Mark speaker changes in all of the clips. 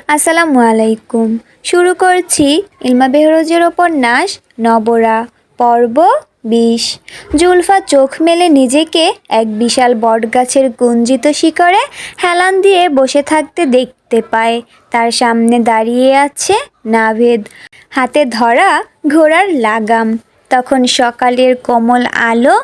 Speaker 1: আসসালামু আলাইকুম। শুরু করছি ইলমা বেহরোজের উপন্যাস নবরা, পর্ব ২০। জুলফা চোখ মেলে নিজেকে এক বিশাল বটগাছের কুঞ্চিত শিকড়ে হেলান দিয়ে বসে থাকতে দেখতে পায়। তার সামনে দাঁড়িয়ে আছে নাভেদ, হাতে ধরা ঘোড়ার লাগাম। তখন সকালের কোমল আলো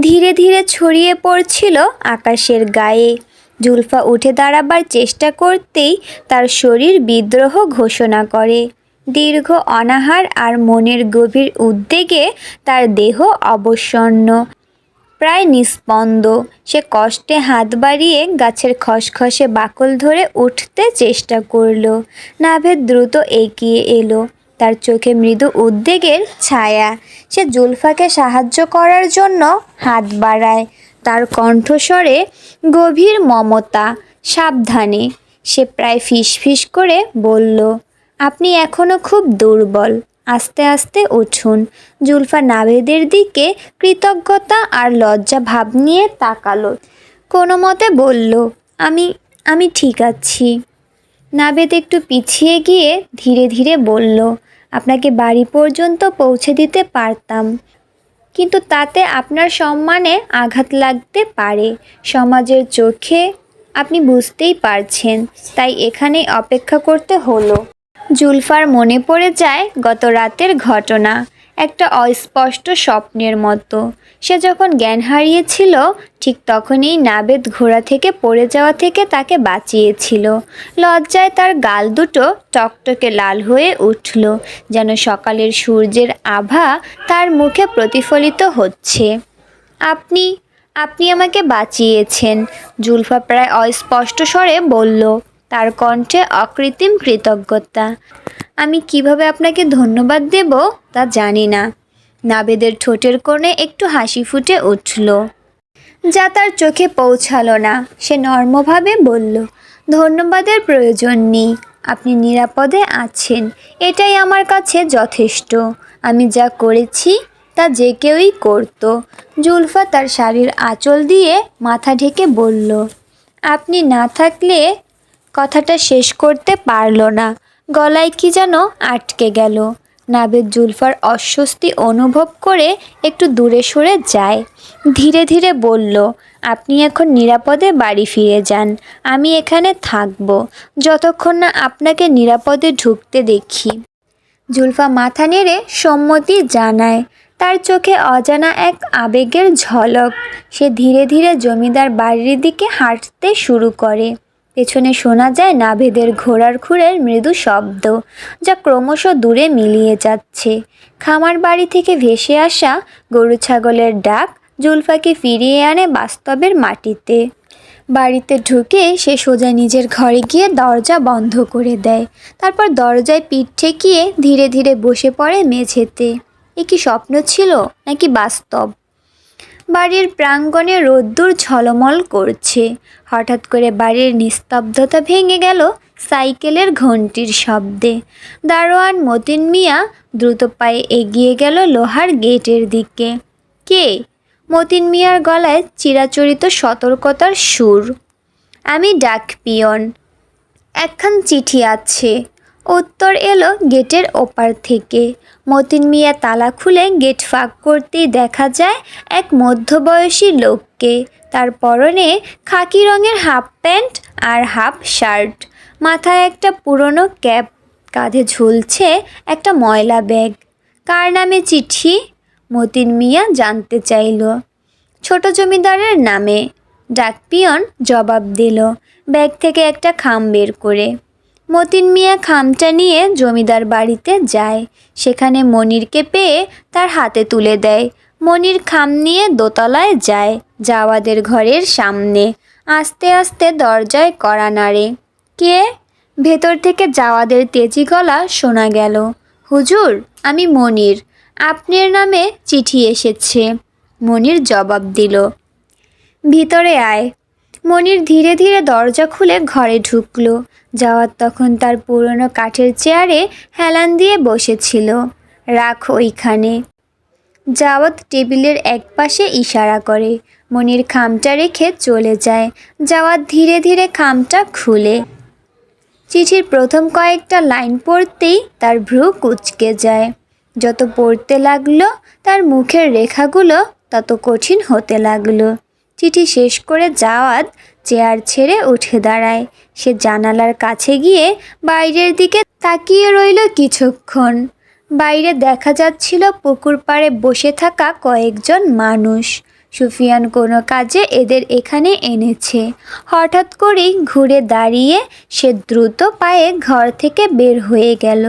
Speaker 1: ধীরে ধীরে ছড়িয়ে পড়ছিল আকাশের গায়ে। জুলফা উঠে দাঁড়াবার চেষ্টা করতেই তার শরীর বিদ্রোহ ঘোষণা করে। দীর্ঘ অনাহার আর মনের গভীর উদ্বেগে তার দেহ অবসন্ন, প্রায় নিস্পন্দ। সে কষ্টে হাত বাড়িয়ে গাছের খসখসে বাকল ধরে উঠতে চেষ্টা করল। নাভেদ দ্রুত এগিয়ে এলো, তার চোখে মৃদু উদ্বেগের ছায়া। সে জুলফাকে সাহায্য করার জন্য হাত বাড়ায়, তার কণ্ঠস্বরে গভীর মমতা। সাবধানে, সে প্রায় ফিসফিস করে বলল, আপনি এখনো খুব দুর্বল, আস্তে আস্তে উঠুন। জুলফা নাভেদের দিকে কৃতজ্ঞতা আর লজ্জা ভাব নিয়ে তাকালো, কোনো মতে বলল, আমি আমি ঠিক আছি। নাভেদ একটু পিছিয়ে গিয়ে ধীরে ধীরে বলল, আপনাকে বাড়ি পর্যন্ত পৌঁছে দিতে পারতাম, কিন্তু তাতে আপনার সম্মানে আঘাত লাগতে পারে। সমাজের চোখে আপনি বুঝতেই পারছেন, তাই এখানেই অপেক্ষা করতে হলো। জুলফার মনে পড়ে যায় গত রাতের ঘটনা, একটা অস্পষ্ট স্বপ্নের মতো। সে যখন জ্ঞান হারিয়েছিল, ঠিক তখনই নাভেদ ঘোড়া থেকে পড়ে যাওয়া থেকে তাকে বাঁচিয়েছিল। লজ্জায় তার গাল দুটো টকটকে লাল হয়ে উঠল, যেন সকালের সূর্যের আভা তার মুখে প্রতিফলিত হচ্ছে। আপনি আপনি আমাকে বাঁচিয়েছেন, জুলফা প্রায় অস্পষ্ট স্বরে বলল, তার কণ্ঠে অকৃত্রিম কৃতজ্ঞতা। আমি কিভাবে আপনাকে ধন্যবাদ দেব তা জানি না। নাভেদের ঠোঁটের কোণে একটু হাসি ফুটে উঠল, যা তার চোখে পৌঁছালো না। সে নর্মভাবে বলল, ধন্যবাদের প্রয়োজন নেই, আপনি নিরাপদে আছেন, এটাই আমার কাছে যথেষ্ট। আমি যা করেছি তা যে কেউই করত। জুলফা তার শাড়ির আঁচল দিয়ে মাথা ঢেকে বলল, আপনি না থাকলে। কথাটা শেষ করতে পারল না, গলায় কি যেন আটকে গেল। নাভেদ জুলফার অস্বস্তি অনুভব করে একটু দূরে সরে যায়, ধীরে ধীরে বলল, আপনি এখন নিরাপদে বাড়ি ফিরে যান। আমি এখানে থাকব যতক্ষণ না আপনাকে নিরাপদে ঢুকতে দেখি। জুলফা মাথা নেড়ে সম্মতি জানায়, তার চোখে অজানা এক আবেগের ঝলক। সে ধীরে ধীরে জমিদার বাড়ির দিকে হাঁটতে শুরু করে। পেছনে শোনা যায় নাভেদের ঘোড়ার খুরের মৃদু শব্দ, যা ক্রমশ দূরে মিলিয়ে যাচ্ছে। খামার বাড়ি থেকে ভেসে আসা গরু ছাগলের ডাক জুলফাকে ফিরিয়ে আনে বাস্তবের মাটিতে। বাড়িতে ঢুকে সে সোজা নিজের ঘরে গিয়ে দরজা বন্ধ করে দেয়। তারপর দরজায় পিঠ ঠেকিয়ে ধীরে ধীরে বসে পড়ে মেঝেতে। এ কি স্বপ্ন ছিল নাকি বাস্তব? বাড়ির প্রাঙ্গণে রোদ্দুর ঝলমল করছে। হঠাৎ করে বাড়ির নিস্তব্ধতা ভেঙে গেল সাইকেলের ঘণ্টির শব্দে। দারোয়ান মতিন মিয়া দ্রুত পায়ে এগিয়ে গেল লোহার গেটের দিকে। কে? মতিন মিয়ার গলায় চিরাচরিত সতর্কতার সুর। আমি ডাক পিয়ন, একখান চিঠি আছে। উত্তর এলো গেটের ওপার থেকে। মতিন মিয়া তালা খুলে গেট ফাঁক করতেই দেখা যায় এক মধ্যবয়সী লোককে। তার পরনে খাকি রঙের হাফ প্যান্ট আর হাফ শার্ট, মাথায় একটা পুরনো ক্যাপ, কাঁধে ঝুলছে একটা ময়লা ব্যাগ। কার নামে চিঠি? মতিন মিয়া জানতে চাইল। ছোট জমিদারের নামে, ডাকপিয়ন জবাব দিল, ব্যাগ থেকে একটা খাম বের করে। মতিন মিয়া খামটা নিয়ে জমিদার বাড়িতে যায়। সেখানে মনিরকে পেয়ে তার হাতে তুলে দেয়। মনির খাম নিয়ে দোতলায় যায়, জাওয়াদের ঘরের সামনে। আস্তে আস্তে দরজায় কড়া নাড়ে। কে? ভেতর থেকে জাওয়াদের তেজি গলা শোনা গেল। হুজুর, আমি মনির, আপনার নামে চিঠি এসেছে। মনির জবাব দিল, ভিতরে আয়। মনির ধীরে ধীরে দরজা খুলে ঘরে ঢুকলো। জাওয়াদ তখন তার পুরনো কাঠের চেয়ারে হেলান দিয়ে বসেছিল। রাখ ওইখানে। জাওয়াদ টেবিলের একপাশে ইশারা করে। মনির খামটা রেখে চলে যায়। জাওয়াদ ধীরে ধীরে খামটা খুলে চিঠির প্রথম কয়েকটা লাইন পড়তেই তার ভ্রু কুঁচকে যায়। যত পড়তে লাগলো তার মুখের রেখাগুলো তত কঠিন হতে লাগলো। চিঠি শেষ করে জাওয়াদ চেয়ার ছেড়ে উঠে দাঁড়ায়। সে জানালার কাছে গিয়ে বাইরের দিকে তাকিয়ে রইল কিছুক্ষণ। বাইরে দেখা যাচ্ছিল পুকুর পাড়ে বসে থাকা কয়েকজন মানুষ। সুফিয়ান কোনো কাজে এদের এখানে এনেছে। হঠাৎ করেই ঘুরে দাঁড়িয়ে সে দ্রুত পায়ে ঘর থেকে বের হয়ে গেল।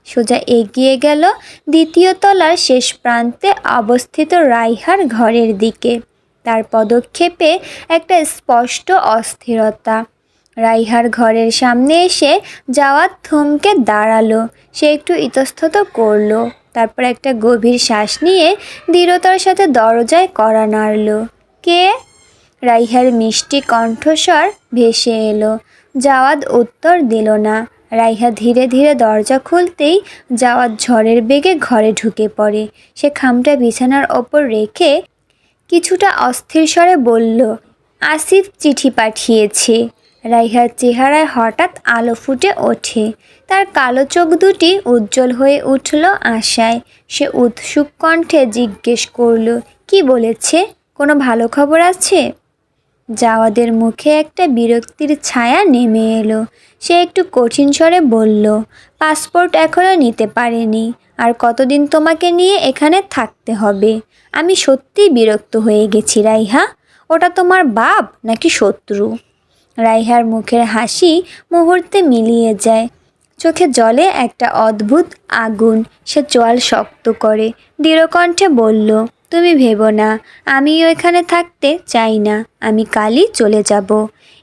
Speaker 1: সোজা এগিয়ে গেল দ্বিতীয় তলার শেষ প্রান্তে অবস্থিত রাইহার ঘরের দিকে। তার পদক্ষেপে একটা স্পষ্ট অস্থিরতা। রাইহার ঘরের সামনে এসে জাওয়াদ থমকে দাঁড়ালো। সে একটু ইতস্তত করলো, তারপর একটা গভীর শ্বাস নিয়ে দৃঢ়তার সাথে দরজায় কড়া নাড়ল। কে? রাইহার মিষ্টি কণ্ঠস্বর ভেসে এলো। জাওয়াদ উত্তর দিল না। রাইহা ধীরে ধীরে দরজা খুলতেই জাওয়াদ ঝড়ের বেগে ঘরে ঢুকে পড়ে। সে খামটা বিছানার ওপর রেখে কিছুটা অস্থির স্বরে বলল, আসিফ চিঠি পাঠিয়েছে। রাইহার চেহারায় হঠাৎ আলো ফুটে ওঠে। তার কালো চোখ দুটি উজ্জ্বল হয়ে উঠল আশায়। সে উৎসুক কণ্ঠে জিজ্ঞেস করল, কি বলেছে? কোনো ভালো খবর আছে? জাওয়াদের মুখে একটা বিরক্তির ছায়া নেমে এলো। সে একটু কঠিন স্বরে বলল, পাসপোর্ট এখনও নিতে পারেনি। আর কতদিন তোমাকে নিয়ে এখানে থাকতে হবে? আমি সত্যিই বিরক্ত হয়ে গেছি রাইহা। ওটা তোমার বাপ নাকি শত্রু? রাইহার মুখের হাসি মুহূর্তে মিলিয়ে যায়। চোখে জ্বলে একটা অদ্ভুত আগুন। সে চোয়াল শক্ত করে দৃঢ়কণ্ঠে বলল, তুমি ভেবো না, আমিও এখানে থাকতে চাই না। আমি কালই চলে যাব।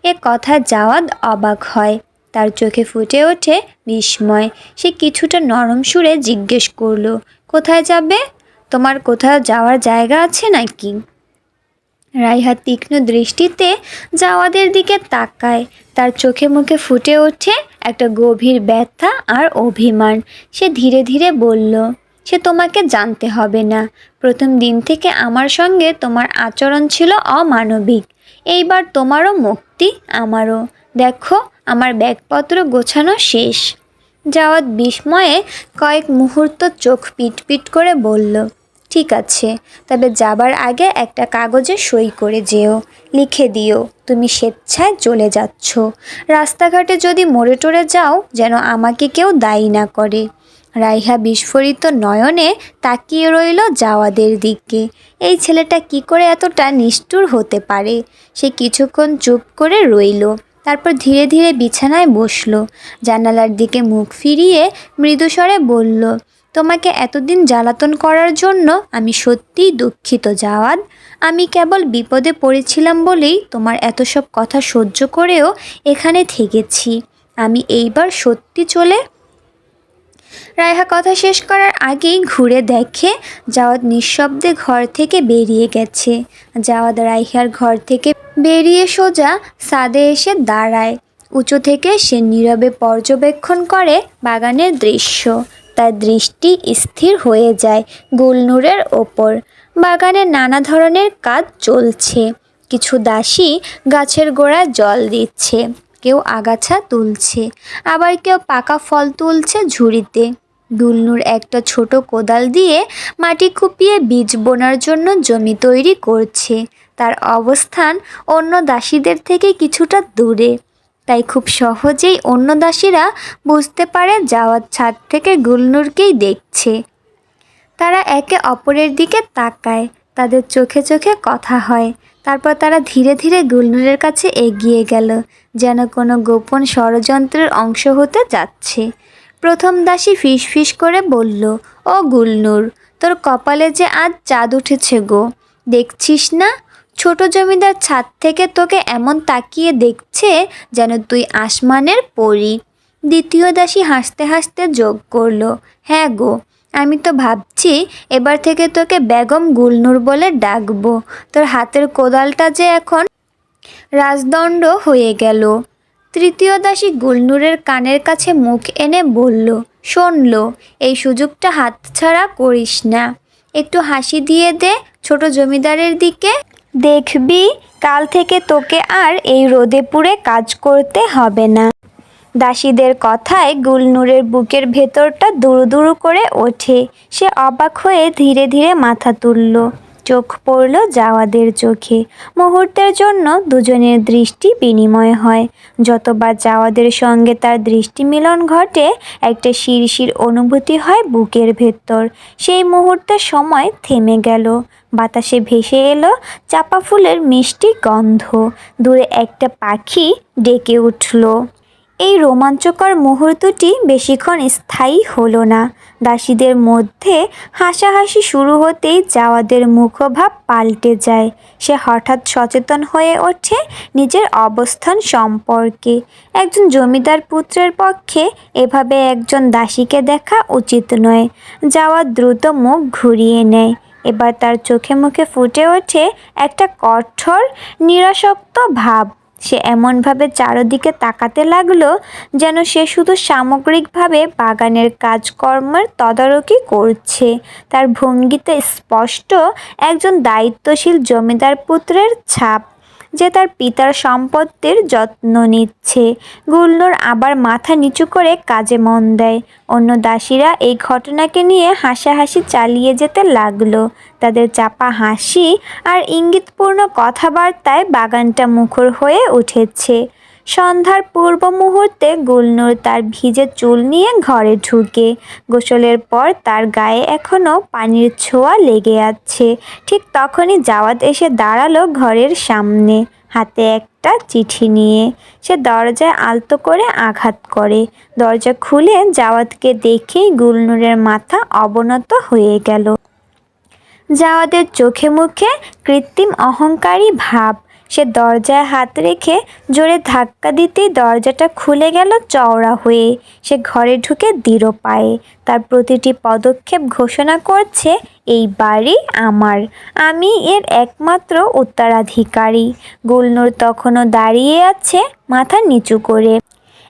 Speaker 1: এ কথা জাওয়াদ অবাক হয়। তার চোখে ফুটে ওঠে বিস্ময়। সে কিছুটা নরম সুরে জিজ্ঞেস করল, কোথায় যাবে? তোমার কোথাও যাওয়ার জায়গা আছে নাকি? রাইহা তীক্ষ্ণ দৃষ্টিতে জাওয়াদের দিকে তাকায়। তার চোখে মুখে ফুটে ওঠে একটা গভীর ব্যথা আর অভিমান। সে ধীরে ধীরে বলল, সে তোমাকে জানতে হবে না। প্রথম দিন থেকে আমার সঙ্গে তোমার আচরণ ছিল অমানবিক। এইবার তোমারও মুক্তি, আমারও। দেখো, আমার ব্যাগপত্র গোছানো শেষ। জাওয়াদ বিস্ময়ে কয়েক মুহূর্ত চোখ পিটপিট করে বলল, ঠিক আছে, তবে যাবার আগে একটা কাগজে সই করে যেও। লিখে দিও তুমি স্বেচ্ছায় চলে যাচ্ছ। রাস্তাঘাটে যদি মরে টরে যাও যেন আমাকে কেউ দায়ী না করে। রাইহা বিস্ফোরিত নয়নে তাকিয়ে রইল জাওয়াদের দিকে। এই ছেলেটা কি করে এতটা নিষ্ঠুর হতে পারে? সে কিছুক্ষণ চুপ করে রইল। তারপর ধীরে ধীরে বিছানায় বসলো। জানালার দিকে মুখ ফিরিয়ে মৃদুস্বরে বলল, তোমাকে এতদিন জ্বালাতন করার জন্য আমি সত্যিই দুঃখিত জাওয়াদ। আমি কেবল বিপদে পড়েছিলাম বলেই তোমার এত সব কথা সহ্য করেও এখানে থেকেছি। আমি এইবার সত্যি চলে। রাইহা কথা শেষ করার আগেই ঘুরে দেখে জাওয়াদ নিঃশব্দে ঘর থেকে বেরিয়ে গেছে। জাওয়াদ রাইহার ঘর থেকে বেরিয়ে সোজা ছাদে এসে দাঁড়ায়। উঁচু থেকে সে নীরবে পর্যবেক্ষণ করে বাগানের দৃশ্য। তার দৃষ্টি স্থির হয়ে যায় গুলনুরের ওপর। বাগানে নানা ধরনের কাজ চলছে। কিছু দাসী গাছের গোড়ায় জল দিচ্ছে, কেউ আগাছা তুলছে, আবার কেউ পাকা ফল তুলছে ঝুড়িতে। গুলনুর একটা ছোট কোদাল দিয়ে মাটি কুপিয়ে বীজ বোনার জন্য জমি তৈরি করছে। তার অবস্থান অন্য দাসীদের থেকে কিছুটা দূরে, তাই খুব সহজেই অন্য দাসীরা বুঝতে পারে জাওয়াদ ছাদ থেকে গুলনুরকেই দেখছে। তারা একে অপরের দিকে তাকায়, তাদের চোখে চোখে কথা হয়। তারপর তারা ধীরে ধীরে গুলনুরের কাছে এগিয়ে গেল, যেন কোনো গোপন ষড়যন্ত্রের অংশ হতে যাচ্ছে। প্রথম দাসী ফিসফিস করে বলল, ও গুলনুর, তোর কপালে যে আজ চাঁদ উঠেছে গো। দেখছিস না, ছোট জমিদার ছাদ থেকে তোকে এমন তাকিয়ে দেখছে যেন তুই আসমানের পরী। দ্বিতীয় দাসী হাসতে হাসতে যোগ করল, হ্যাঁ গো, আমি তো ভাবছি এবার থেকে তোকে বেগম গুলনুর বলে ডাকবো। তোর হাতের কোদালটা যে এখন রাজদণ্ড হয়ে গেল। তৃতীয় দাসী গুলনুরের কানের কাছে মুখ এনে বলল, শোনলো, এই সুযোগটা হাতছাড়া করিস না। একটু হাসি দিয়ে দে ছোট জমিদারের দিকে। দেখবি কাল থেকে তোকে আর এই রোদে পুড়ে কাজ করতে হবে না। দাসীদের কথায় গুলনুরের বুকের ভেতরটা দুরু করে ওঠে। সে অবাক হয়ে ধীরে ধীরে মাথা তুলল। চোখ পড়ল জাওয়াদের চোখে। মুহূর্তের জন্য দুজনের দৃষ্টি বিনিময় হয়। যতবার জাওয়াদের সঙ্গে তার দৃষ্টি মিলন ঘটে, একটা শিরশির অনুভূতি হয় বুকের ভেতর। সেই মুহূর্তে সময় থেমে গেল। বাতাসে ভেসে এলো চাপা ফুলের মিষ্টি গন্ধ। দূরে একটা পাখি ডেকে উঠল। এই রোমাঞ্চকর মুহূর্তটি বেশিক্ষণ স্থায়ী হলো না। দাসীদের মধ্যে হাসাহাসি শুরু হতেই জাওয়াদের মুখভাব পাল্টে যায়। সে হঠাৎ সচেতন হয়ে ওঠে নিজের অবস্থান সম্পর্কে। একজন জমিদার পুত্রের পক্ষে এভাবে একজন দাসীকে দেখা উচিত নয়। জাওয়াদ দ্রুত মুখ ঘুরিয়ে নেয়। এবার তার চোখে মুখে ফুটে ওঠে একটা কঠোর নিরাসক্ত ভাব। সে এমনভাবে চারদিকে তাকাতে লাগলো যেন সে শুধু সামগ্রিকভাবে বাগানের কাজকর্মের তদারকি করছে। তার ভঙ্গিতে স্পষ্ট একজন দায়িত্বশীল জমিদার পুত্রের ছাপ, যে তার পিতার সম্পত্তির যত্ন নিচ্ছে। গুলনুর আবার মাথা নিচু করে কাজে মন দেয়। অন্য দাসীরা এই ঘটনাকে নিয়ে হাসাহাসি চালিয়ে যেতে লাগলো। তাদের চাপা হাসি আর ইঙ্গিতপূর্ণ কথাবার্তায় বাগানটা মুখর হয়ে উঠেছে। সন্ধ্যার পূর্ব মুহূর্তে গুলনুর তার ভিজে চুল নিয়ে ঘরে ঢুকে। গোসলের পর তার গায়ে এখনো পানির ছোঁয়া লেগে আছে। ঠিক তখনই জাওয়াদ এসে দাঁড়ালো ঘরের সামনে, হাতে একটা চিঠি নিয়ে। সে দরজায় আলতো করে আঘাত করে। দরজা খুলে জাওয়াদকে দেখেই গুলনুরের মাথা অবনত হয়ে গেল। জাওয়াদের চোখে মুখে কৃত্রিম অহংকারী ভাব। সে দরজায় হাত রেখে জোরে ধাক্কা দিতেই দরজাটা খুলে গেল চওড়া হয়ে। সে ঘরে ঢুকে দৃঢ় পায়ে। তার প্রতিটি পদক্ষেপ ঘোষণা করছে, এই বাড়ি আমার, আমি এর একমাত্র উত্তরাধিকারী। গুলনুর তখনও দাঁড়িয়ে আছে মাথা নিচু করে,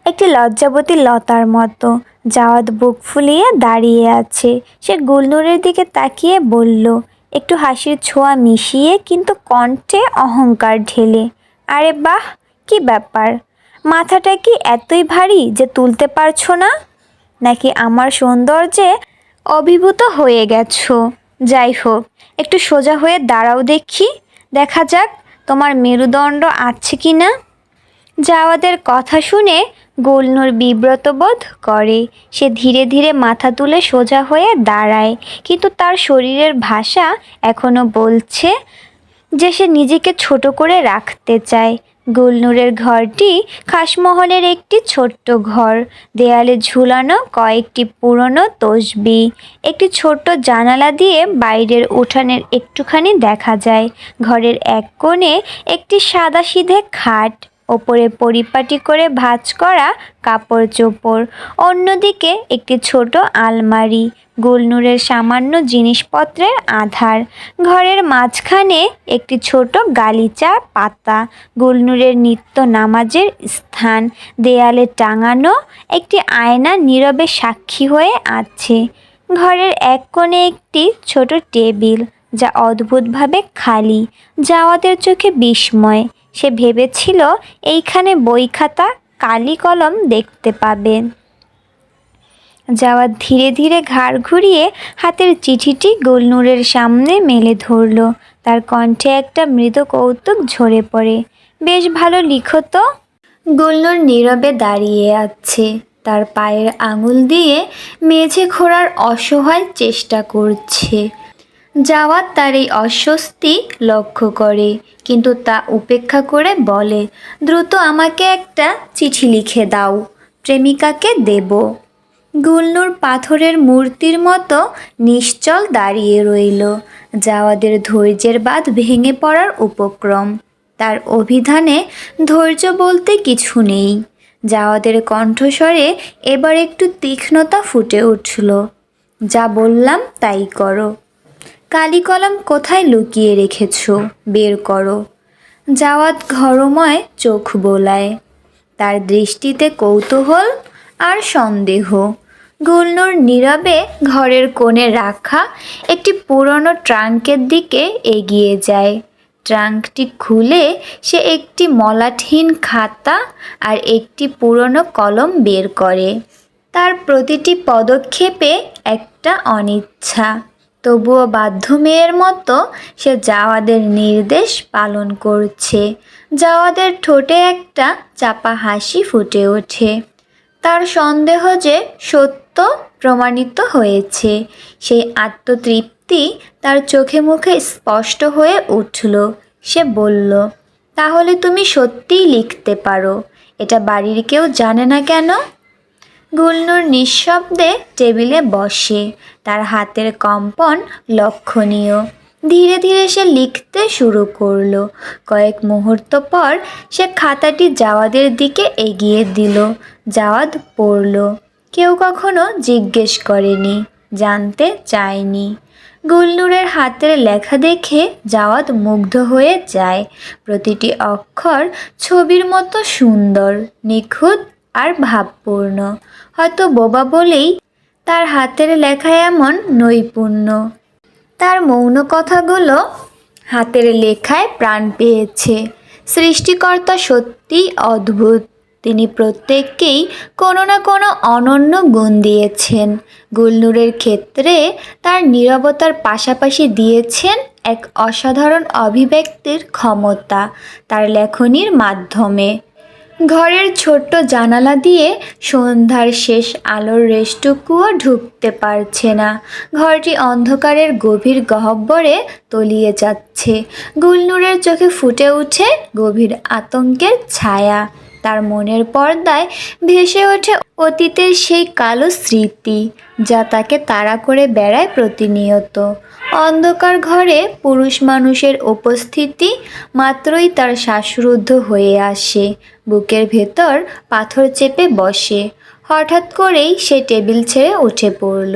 Speaker 1: একটি লজ্জাবতী লতার মতো। জাওয়াদ বুক ফুলিয়ে দাঁড়িয়ে আছে। সে গুলনুরের দিকে তাকিয়ে বলল, একটু হাসির ছোঁয়া মিশিয়ে কিন্তু কণ্ঠে অহংকার ঢেলে, আরে বাহ, কি ব্যাপার? মাথাটা কি এতই ভারী যে তুলতে পারছো না? নাকি আমার সৌন্দর্যে অভিভূত হয়ে গেছো? যাই হোক, একটু সোজা হয়ে দাঁড়াও দেখি, দেখা যাক তোমার মেরুদণ্ড আছে কি না। জাওয়াদের কথা শুনে গুলনুর বিব্রত বোধ করে। সে ধীরে ধীরে মাথা তুলে সোজা হয়ে দাঁড়ায়, কিন্তু তার শরীরের ভাষা এখনো বলছে যে সে নিজেকে ছোট করে রাখতে চায়। গুলনুরের ঘরটি খাসমহলের একটি ছোট্ট ঘর। দেয়ালে ঝুলানো কয়েকটি পুরনো তসবি। একটি ছোট্ট জানালা দিয়ে বাইরের উঠানের একটুখানি দেখা যায়। ঘরের এক কোণে একটি সাদাসিধে খাট, ওপরে পরিপাটি করে ভাঁজ করা কাপড় চোপড়, অন্যদিকে একটি ছোট আলমারি। গুলনুরের সামান্য জিনিসপত্রের আধার। ঘরের মাঝখানে একটি ছোট গালিচা পাতা, গুলনুরের নিত্য নামাজের স্থান। দেয়ালে টাঙানো একটি আয়না নীরবে সাক্ষী হয়ে আছে। ঘরের এক কোণে একটি ছোট টেবিল, যা অদ্ভুতভাবে খালি। জাওয়াদের চোখে বিস্ময়। সে ভেবেছিল এইখানে বই খাতা, কালি কলম দেখতে পাবে। জাওয়াদ ধীরে ধীরে ঘাড় ঘুরিয়ে হাতের চিঠিটি গুলনুরের সামনে মেলে ধরল। তার কণ্ঠে একটা মৃদু কৌতুক ঝরে পড়ে, বেশ ভালো লিখো তো। গুলনুর নীরবে দাঁড়িয়ে আছে, তার পায়ের আঙুল দিয়ে মেঝে খোঁড়ার অসহায় চেষ্টা করছে। জাওয়াদ তার এই অস্বস্তি লক্ষ্য করে, কিন্তু তা উপেক্ষা করে বলে, দ্রুত আমাকে একটা চিঠি লিখে দাও, প্রেমিকাকে দেব। গুলনুর পাথরের মূর্তির মতো নিশ্চল দাঁড়িয়ে রইল। জাওয়াদের ধৈর্যের বাঁধ ভেঙে পড়ার উপক্রম। তার অভিধানে ধৈর্য বলতে কিছু নেই। জাওয়াদের কণ্ঠস্বরে এবার একটু তীক্ষ্ণতা ফুটে উঠল, যা বললাম তাই করো। কালি কলম কোথায় লুকিয়ে রেখেছ, বের করো। জাওয়াদ ঘরময় চোখ বোলায়, তার দৃষ্টিতে কৌতূহল আর সন্দেহ। গুলনুর নীরবে ঘরের কোণে রাখা একটি পুরনো ট্রাঙ্কের দিকে এগিয়ে যায়। ট্রাঙ্কটি খুলে সে একটি মলাটহীন খাতা আর একটি পুরনো কলম বের করে। তার প্রতিটি পদক্ষেপে একটা অনিচ্ছা, তবুও বাধ্য মেয়ের মতো সে জাওয়াদের নির্দেশ পালন করছে। জাওয়াদের ঠোঁটে একটা চাপা হাসি ফুটে ওঠে। তার সন্দেহ যে সত্য প্রমাণিত হয়েছে, সেই আত্মতৃপ্তি তার চোখে মুখে স্পষ্ট হয়ে উঠল। সে বলল, তাহলে তুমি সত্যিই লিখতে পারো, এটা বাড়ির কেউ জানে না কেন? গুলনূর নিঃশব্দে টেবিলে বসে, তার হাতের কম্পন লক্ষণীয়। ধীরে ধীরে সে লিখতে শুরু করলো। কয়েক মুহূর্ত পর সে খাতাটি জাওয়াদের দিকে এগিয়ে দিল। জাওয়াদ পড়ল। কেউ কখনো জিজ্ঞেস করেনি, জানতে চায়নি। গুলনূরের হাতের লেখা দেখে জাওয়াদ মুগ্ধ হয়ে যায়। প্রতিটি অক্ষর ছবির মতো সুন্দর, নিখুঁত আর ভাবপূর্ণ। হয়তো বোবা বলেই তার হাতের লেখায় এমন নৈপুণ্য। তার মৌন কথাগুলো হাতের লেখায় প্রাণ পেয়েছে। সৃষ্টিকর্তা সত্যিই অদ্ভুত। তিনি প্রত্যেককেই কোনো না কোনো অনন্য গুণ দিয়েছেন। গুলনূরের ক্ষেত্রে তার নীরবতার পাশাপাশি দিয়েছেন এক অসাধারণ অভিব্যক্তির ক্ষমতা তার লেখনীর মাধ্যমে। ঘরের ছোট্ট জানালা দিয়ে সন্ধ্যার শেষ আলোর রেশটুকুও ঢুকতে পারছে না। ঘরটি অন্ধকারের গভীর গহ্বরে তলিয়ে যাচ্ছে। গুলনূরের চোখে ফুটে উঠে গভীর আতঙ্কের ছায়া। তার মনের পর্দায় ভেসে ওঠে অতীতের সেই কালো স্মৃতি, যা তাকে তাড়া করে বেড়ায় প্রতিনিয়ত। অন্ধকার ঘরে পুরুষ মানুষের উপস্থিতি মাত্রই তার শ্বাসরুদ্ধ হয়ে আসে, বুকের ভেতর পাথর চেপে বসে। হঠাৎ করেই সে টেবিল ছেড়ে উঠে পড়ল।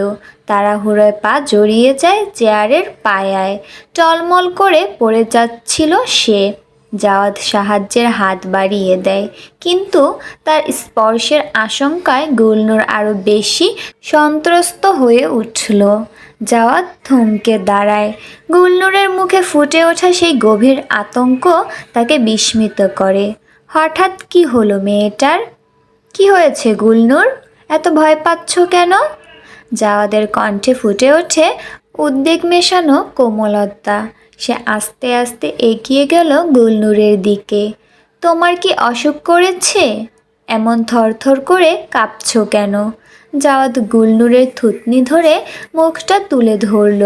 Speaker 1: তাড়াহুড়োয় পা জড়িয়ে যায় চেয়ারের পায়ায়। টলমল করে পড়ে যাচ্ছিল সে। জাওয়াদ সাহায্যের হাত বাড়িয়ে দেয়, কিন্তু তার স্পর্শের আশঙ্কায় গুলনূর আরও বেশি সন্ত্রস্ত হয়ে উঠল। জাওয়াদ থমকে দাঁড়ায়। গুলনূরের মুখে ফুটে ওঠা সেই গভীর আতঙ্ক তাকে বিস্মিত করে। হঠাৎ কি হলো মেয়েটার? কি হয়েছে গুলনূর? এত ভয় পাচ্ছ কেন? জাওয়াদের কণ্ঠে ফুটে ওঠে উদ্বেগ মেশানো কোমলতা। সে আস্তে আস্তে এগিয়ে গেল গুলনূরের দিকে। তোমার কি অসুখ করেছে? এমন থরথর করে কাঁপছ কেন? জাওয়াদ গুলনূরের থুতনি ধরে মুখটা তুলে ধরল।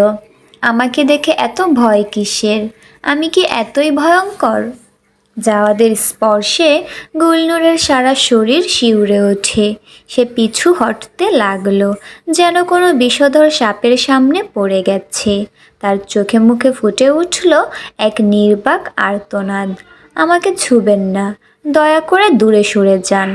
Speaker 1: আমাকে দেখে এত ভয় কিসের? আমি কি এতই ভয়ঙ্কর? জাওয়াদের স্পর্শে গুলনূরের সারা শরীর শিউরে ওঠে। সে পিছু হটতে লাগলো, যেন কোনো বিষধর সাপের সামনে পড়ে গেছে। তার চোখে মুখে ফুটে উঠল এক নির্বাক আর্তনাদ। আমাকে ছুবেন না, দয়া করে দূরে সরে যান।